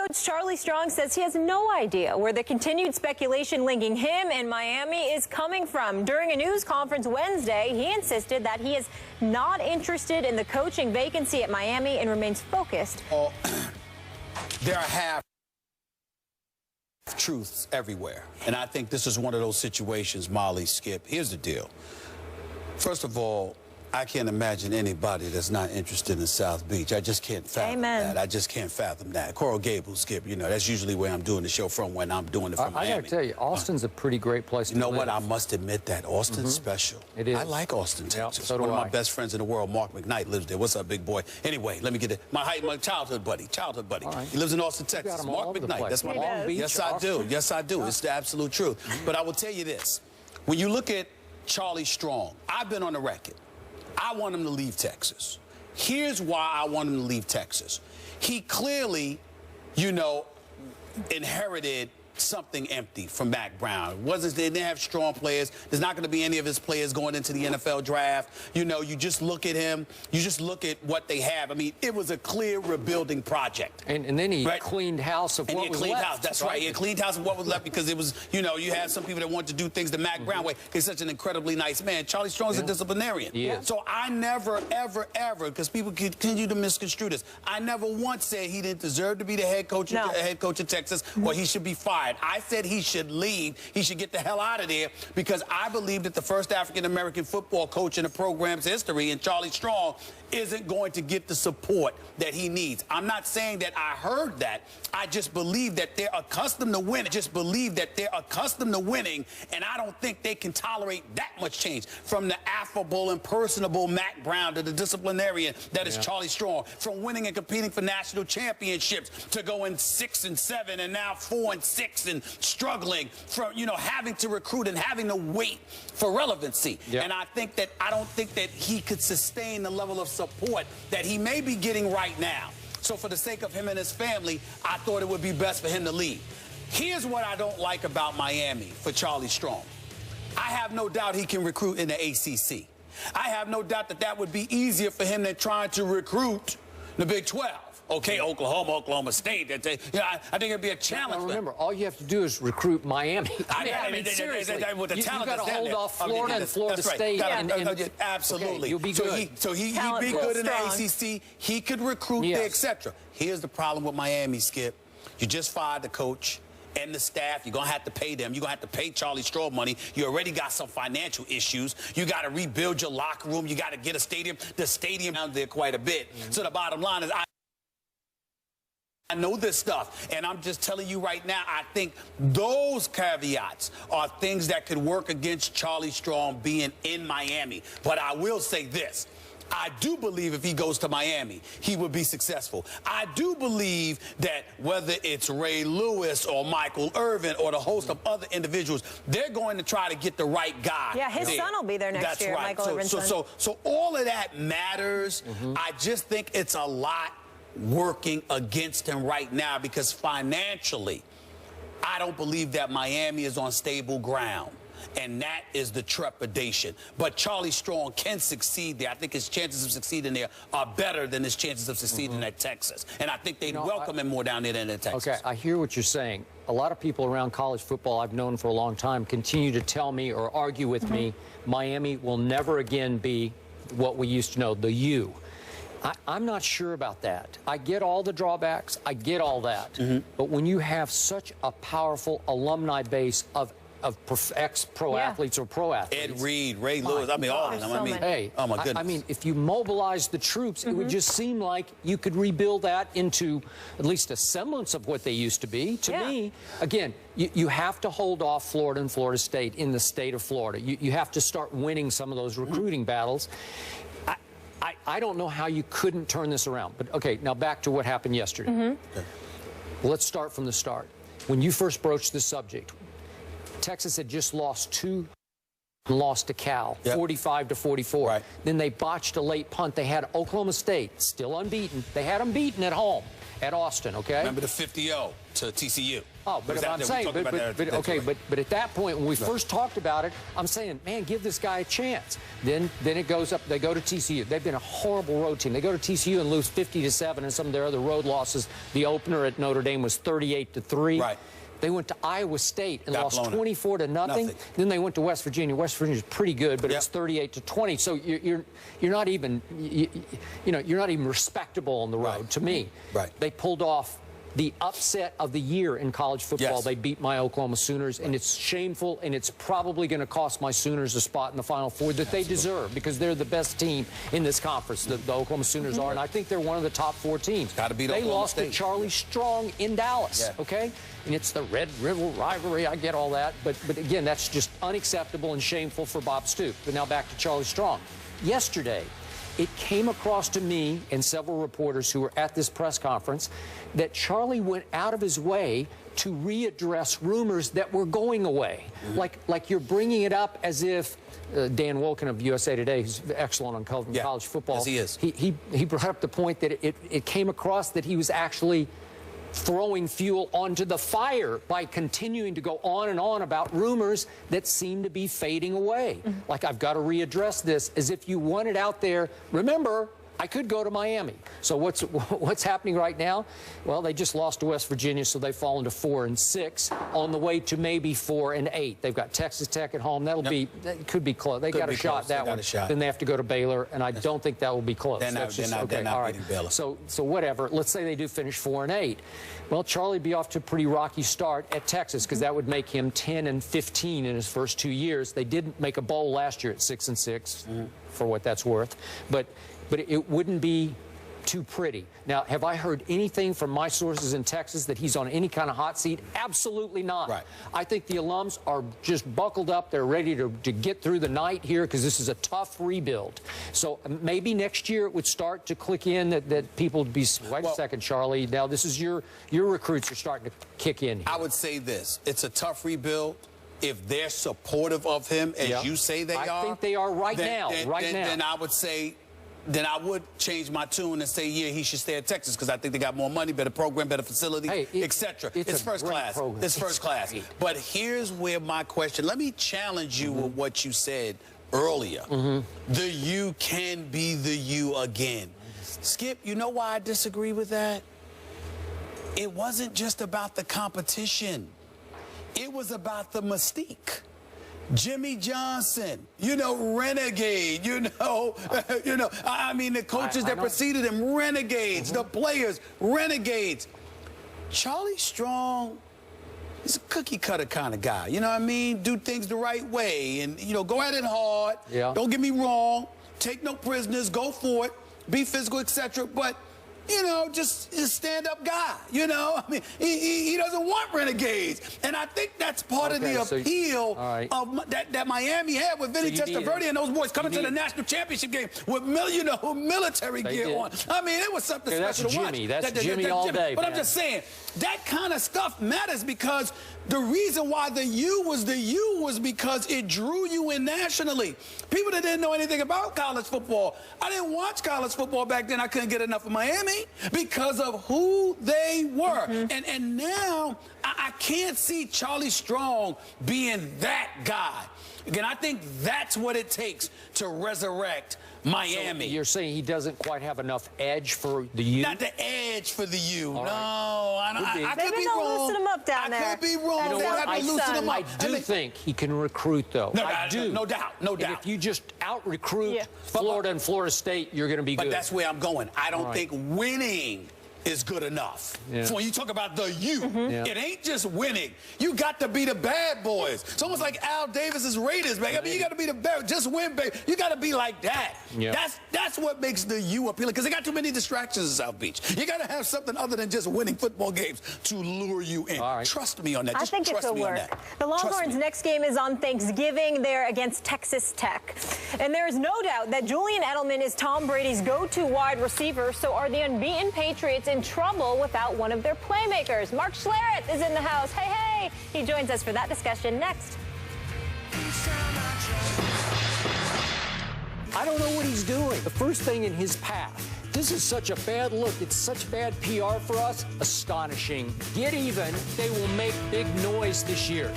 coach Charlie Strong says he has no idea where the continued speculation linking him and Miami is coming from. During a news conference Wednesday, he insisted that he is not interested in the coaching vacancy at Miami and remains focused. There are half-truths everywhere, and I think this is one of those situations, Molly, Skip. Here's the deal. First of all, I can't imagine anybody that's not interested in South Beach. I just can't fathom that. I just can't fathom that. Coral Gables, Skip, you know, that's usually where I'm doing the show from when I'm doing it from Miami. I got to tell you, Austin's a pretty great place to live. You know what? I must admit that. Austin's special. It is. I like Austin, Texas. So one of my best friends in the world, Mark McKnight, lives there. What's up, big boy? Anyway, let me get it. My childhood buddy. Right. He lives in Austin, Texas. Mark McKnight. That's my Long Beach. Yes, I do. Yes, I do. It's the absolute truth. But I will tell you this. When you look at Charlie Strong, I've been on the record. I want him to leave Texas. Here's why I want him to leave Texas. He clearly, you know, inherited something empty from Mac Brown. They didn't have strong players. There's not going to be any of his players going into the NFL draft. You know, you just look at him. You just look at what they have. I mean, it was a clear rebuilding project. And then he cleaned house of what was left. That's right. He cleaned house of what was left because it was, you know, you had some people that want to do things the Mac Brown way. He's such an incredibly nice man. Charlie Strong's a disciplinarian. So I never, ever, ever, because people continue to misconstrue this, I never once said he didn't deserve to be the head coach of Texas or he should be fired. I said he should leave. He should get the hell out of there because I believe that the first African-American football coach in the program's history, and Charlie Strong, isn't going to get the support that he needs. I'm not saying that I heard that. I just believe that they're accustomed to winning. And I don't think they can tolerate that much change. From the affable and personable Mac Brown to the disciplinarian that is Charlie Strong. From winning and competing for national championships to going 6-7 and now 4-6 and struggling. From, you know, having to recruit and having to wait for relevancy. And I don't think that he could sustain the level of support that he may be getting right now. So for the sake of him and his family, I thought it would be best for him to leave. Here's what I don't like about Miami for Charlie Strong. I have no doubt he can recruit in the ACC. I have no doubt that that would be easier for him than trying to recruit the Big 12. Okay, Oklahoma State. I think it'd be a challenge. Now remember, all you have to do is recruit Miami. I mean, seriously, with the talent you've got to hold off Florida and Florida State. Absolutely. Okay, you'll be good. So he'd be good in the ACC. He could recruit there, etc. Here's the problem with Miami, Skip. You just fired the coach and the staff. You're going to have to pay them. You're going to have to pay Charlie Strong money. You already got some financial issues. You got to rebuild your locker room. You got to get a stadium. The stadium down there quite a bit. So the bottom line is I know this stuff, and I'm just telling you right now, I think those caveats are things that could work against Charlie Strong being in Miami. But I will say this. I do believe if he goes to Miami, he would be successful. I do believe that whether it's Ray Lewis or Michael Irvin or the host of other individuals, they're going to try to get the right guy. Yeah, his son will be there next year, Michael Irvin's son. So all of that matters. I just think it's a lot working against him right now because financially, I don't believe that Miami is on stable ground. And that is the trepidation. But Charlie Strong can succeed there. I think his chances of succeeding there are better than his chances of succeeding at Texas. And I think they'd welcome him more down there than in Texas. Okay, I hear what you're saying. A lot of people around college football I've known for a long time continue to tell me or argue with me, Miami will never again be what we used to know, the U. I'm not sure about that. I get all the drawbacks. I get all that. But when you have such a powerful alumni base of ex-pro athletes or pro athletes. Ed Reed, Ray Lewis, I mean, all of them. I mean, hey, oh my goodness. I mean, if you mobilize the troops, it would just seem like you could rebuild that into at least a semblance of what they used to be. To me, again, you have to hold off Florida and Florida State in the state of Florida. You have to start winning some of those recruiting battles. I don't know how you couldn't turn this around. But, okay, now back to what happened yesterday. Let's start from the start. When you first broached this subject, Texas had just lost to Cal, 45-44. Then they botched a late punt. They had Oklahoma State, still unbeaten. They had them beaten at home. at Austin, okay? Remember the 50-0 to TCU. Oh, but I'm saying, but at that point, when we first talked about it, I'm saying, man, give this guy a chance. Then it goes up. They go to TCU. They've been a horrible road team. They go to TCU and lose 50-7, and some of their other road losses. The opener at Notre Dame was 38-3. Right. They went to Iowa State and lost 24-0. Then they went to West Virginia. West Virginia's pretty good, but it's 38-20. So you're not even you're not even respectable on the road to me. Right. They pulled off the upset of the year in college football. They beat my Oklahoma Sooners, and it's shameful, and it's probably going to cost my Sooners a spot in the Final Four that they deserve, because they're the best team in this conference. The Oklahoma Sooners are, and I think they're one of the top 4 teams. Got to beat They Oklahoma lost State. to Charlie Strong in Dallas, okay? And it's the Red River rivalry. I get all that, but again, that's just unacceptable and shameful for Bob Stoops. But now back to Charlie Strong. Yesterday, it came across to me and several reporters who were at this press conference that Charlie went out of his way to readdress rumors that were going away. Like you're bringing it up as if Dan Wilkin of USA Today, who's excellent on college football. Yes, he is. He brought up the point that it came across that he was actually throwing fuel onto the fire by continuing to go on and on about rumors that seem to be fading away. Like, I've got to readdress this, as if you want it out there. Remember, I could go to Miami. So what's happening right now? Well, they just lost to West Virginia, so they've fallen to 4-6 on the way to maybe 4-8. They've got Texas Tech at home. That could be close. They got a shot that one. Then they have to go to Baylor, and I don't think that will be close. They're not beating Baylor. So whatever. Let's say they do finish 4-8. Well, Charlie be off to a pretty rocky start at Texas, because that would make him 10-15 in his first 2 years. They did make a bowl last year at 6-6, for what that's worth, but it wouldn't be too pretty. Now, have I heard anything from my sources in Texas that he's on any kind of hot seat? Absolutely not. Right. I think the alums are just buckled up. They're ready to get through the night here, because this is a tough rebuild. So maybe next year it would start to click in that people would be, wait a second, Charlie, now this is your recruits are starting to kick in here. I would say this. It's a tough rebuild. If they're supportive of him, as you say they are. I think they are right now. Then I would say, then I would change my tune and say, yeah, he should stay at Texas, because I think they got more money, better program, better facility, etc. It's first class. It's first class. But here's where my question, let me challenge you with what you said earlier. The you can be the you again. Skip, you know why I disagree with that? It wasn't just about the competition. It was about the mystique. Jimmy Johnson, renegade, I mean, the coaches that preceded him, renegades, the players, renegades. Charlie Strong is a cookie cutter kind of guy, you know what I mean? Do things the right way and, go at it hard. Don't get me wrong. Take no prisoners, go for it, be physical, etc. But, just a stand-up guy, I mean, he doesn't want renegades. And I think that's part of the appeal of that Miami had with Vinny Testaverde and those boys coming to the national championship game with military gear on. I mean, it was something special to watch. That's Jimmy all day, But I'm just saying, that kind of stuff matters, because the reason why the U was because it drew you in nationally. People that didn't know anything about college football. I didn't watch college football back then. I couldn't get enough of Miami because of who they were. And now I can't see Charlie Strong being that guy. Again, I think that's what it takes to resurrect Miami. So you're saying he doesn't quite have enough edge for the U? Not the edge for the U. No, I could be wrong. Loosen him up down there. I could be wrong. They have to loosen him up. I do think he can recruit, though. I do. No doubt. No doubt. And if you just out-recruit Florida and Florida State, you're going to be good. But that's where I'm going. I don't think winning is good enough. So when you talk about the you, it ain't just winning. You got to be the bad boys. It's almost like Al Davis's Raiders, man. I mean, you got to be the bad, just win, baby. You got to be like that. That's what makes the you appealing, because they got too many distractions in South Beach. You got to have something other than just winning football games to lure you in. Trust me on that. I think it'll work. The Longhorns' next game is on Thanksgiving. They're against Texas Tech. And there is no doubt that Julian Edelman is Tom Brady's go-to wide receiver. So are the unbeaten Patriots in trouble without one of their playmakers? Mark Schlereth is in the house. Hey. He joins us for that discussion next. I don't know what he's doing. The first thing in his path This is such a bad look. It's such bad PR for us. Astonishing. Get even. They will make big noise this year.